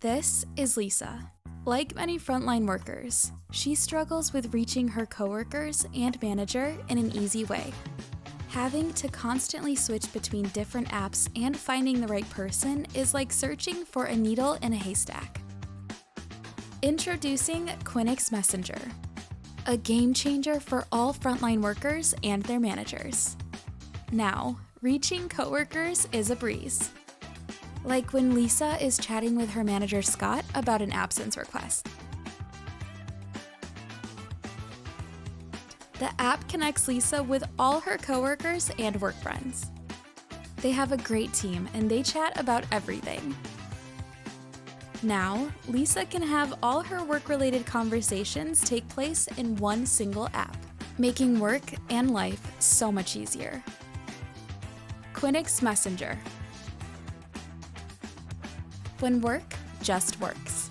This is Lisa. Like many frontline workers, she struggles with reaching her coworkers and manager in an easy way. Having to constantly switch between different apps and finding the right person is like searching for a needle in a haystack. Introducing Quinyx Messenger, a game changer for all frontline workers and their managers. Now, reaching coworkers is a breeze. Like when Lisa is chatting with her manager Scott about an absence request. The app connects Lisa with all her coworkers and work friends. They have a great team and they chat about everything. Now, Lisa can have all her work-related conversations take place in one single app, making work and life so much easier. Quinyx Messenger. When work just works.